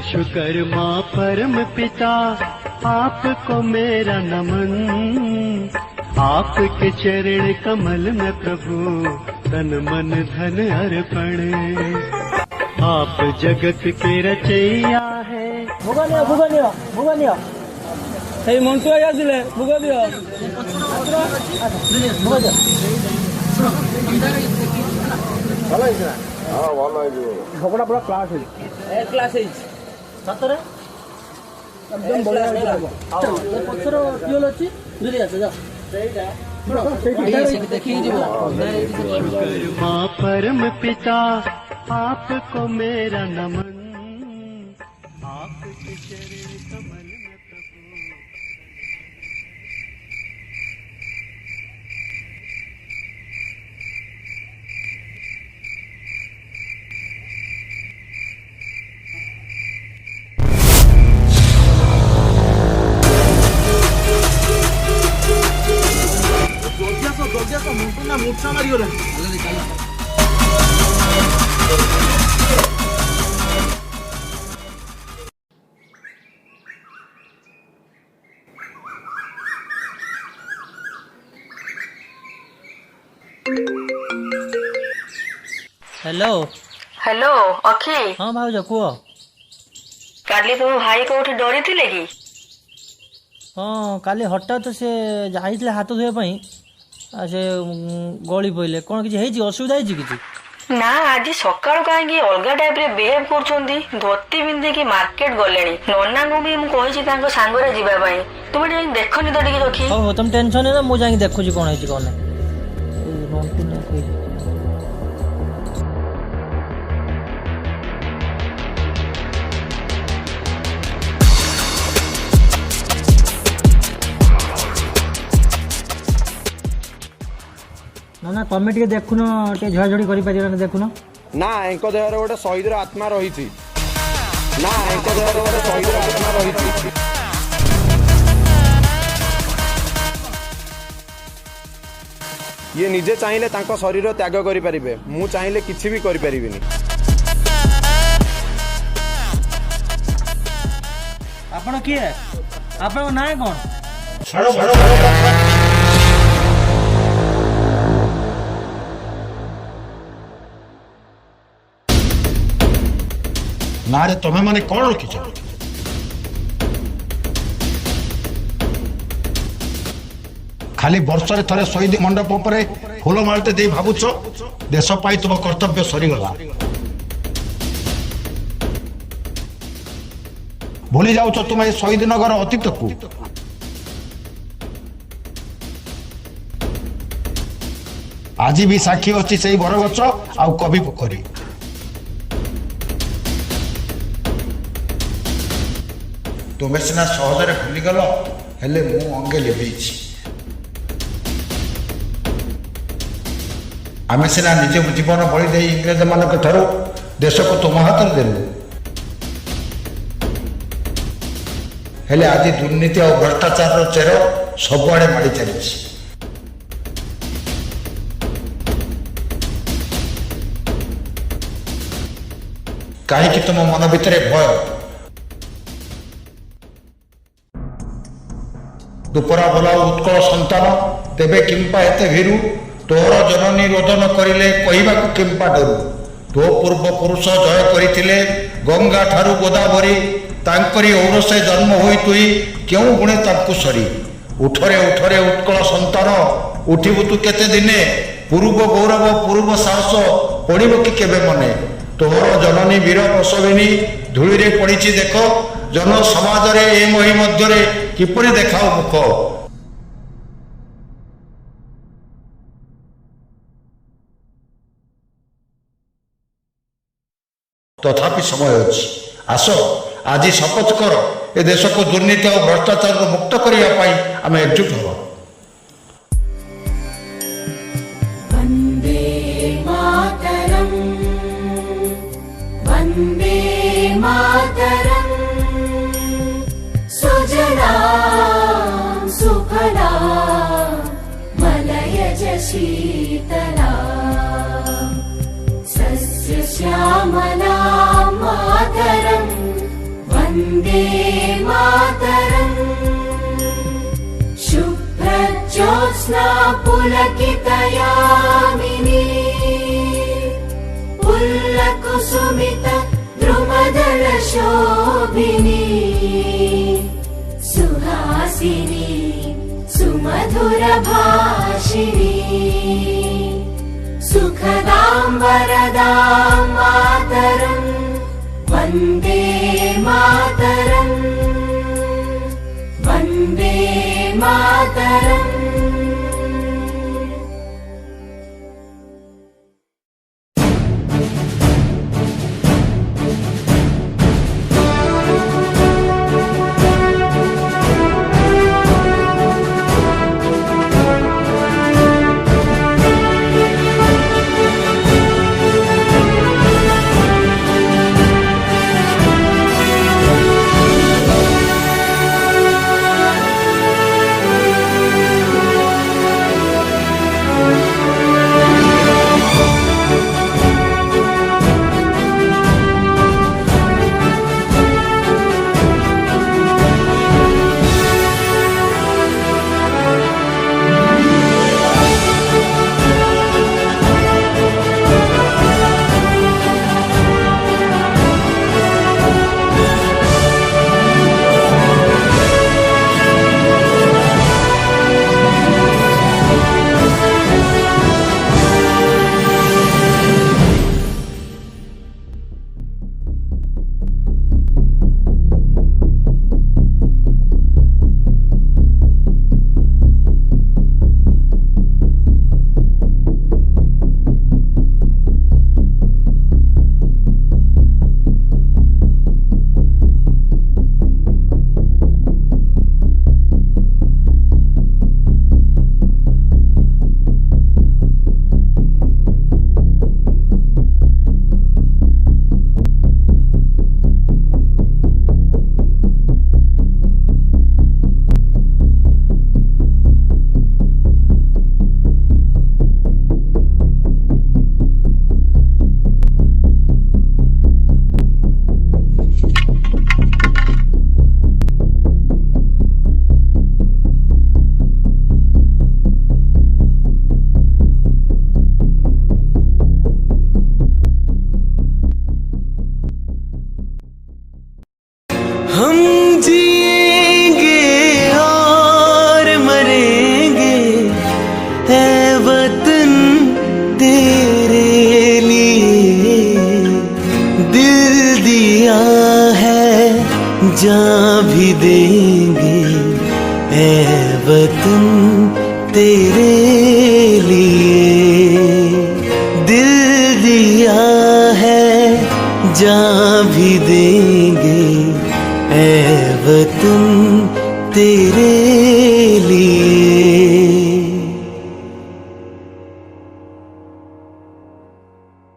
विश्वकर्मा परम पिता आपको मेरा नमन। आपके चरण कमल में प्रभु तन मन धन अर्पण। आप जगत के रचैया है। भोगा नियो भोगा नियो भोगा नियो এই মন্ত্র আসলে ভোগা দিও ভোগা দিও ভালো হইছে না? হ্যাঁ ভালো হইছে। ভোগটা পুরো ক্লাস হইছে। এক ক্লাস হইছে। সতরে একদম বড় হইছে। চল এই পছর টিউল আছে দুলি আছে যাও। সেইটা विश्वकर्मा परम पिता आपको मेरा नमन। आपके चरण कमल में प्रभु। মুঠা মারিগলা हेलो हेलो अखी। हाँ भाउज कुह। काली तुम भाई कोठी डरी थिले कि? हाँ काली हठात से जाइले हाथ धोया से गली पड़े कौन किसी असुविधा किसी ना आज सकाळु काहे अलगा टाइप रे बिहेव करछोंदी। धोती पिंधिकी मार्केट गलेनी। नन्ना को भी मु कहिछि तांको सांगरे जिबा पई। तुम जाई देखनी तो टिके रखी। हो तुम टेंशन है ना मु जाई देखुछि कोन हैछि कोन नै। ना ना तमें टे देखुन टे झड़झड़ी कर देखुन ना एंको देहर गोटे शहीदर आत्मा रही ना एंको देहर गोटे शहीदर आत्मा रही। ये निजे चाहिए तांको शरीर त्याग करि परिबे। मु चाहिए किछि भी करि परिबिनी। आपण किए आपण ना कोन ना रे तमे माने कौन रखिछ? खाली वर्षरे थरे शहीद मंडप पर फूल मालते दे भावुछ देश पाई तुम कर्तव्य सरीगला। भूली जाऊछ तुम ये शहीद नगर अतीत को। आज भी साक्षी अच्छी से बरगछ आउ कवि पोखरी। तुम सीना सहजरे भूलीगल हेले मु अंगे लिभेछि। आमे सीना निज जीवन बलि दे इंग्रेज मानक ठारू देश को तुम हाथ देलु हेले आज दुर्नीति और भ्रष्टाचार चेर सबुआड़े माड़ी चली। कहीं तुम मन भितर भय दुपरा भला उत्कल संतान तेबे किंपा एते भीरु तोर जननी रोदन करिले कहिबा को किंपा डरु। तो पूर्व पुरुष जय करिथिले गंगा ठारू गोदावरी तांकरी औरसे जन्म होई तुई क्यों गुणे तांकु सरी। उठरे उठरे उत्कल संतान उठिबु तू केते दिने पूर्व गौरव पूर्व साहस पड़िबो कि केबे मने। तोर जननी वीर प्रसविनी धूली पड़ी देख जन समाज रे ए मही मध्य किपरि देखाओ मुख। तथापि समय अच्छी आस आज शपथ कर ए देश को दुर्नीति और भ्रष्टाचार मुक्त करने आम एकजुट हो। वंदे मातरम वंदे मातरम सुजला सुफला मलयज शीतला सस्य श्यामला मातरम ज्योत्स्ना पुलकितयामिनी पुल्लकुसुमित द्रुमदल शोभिनी सुहासिनी सुमधुर भाषिणी सुखदां वरदां मातरं वन्दे मातरम् वन्दे मातरम् हम जिएंगे और मरेंगे है वतन तेरे लिए दिल दिया है जान भी देंगे है वतन तेरे लिए दिल दिया है जान भी देंगे ऐ वतन तेरे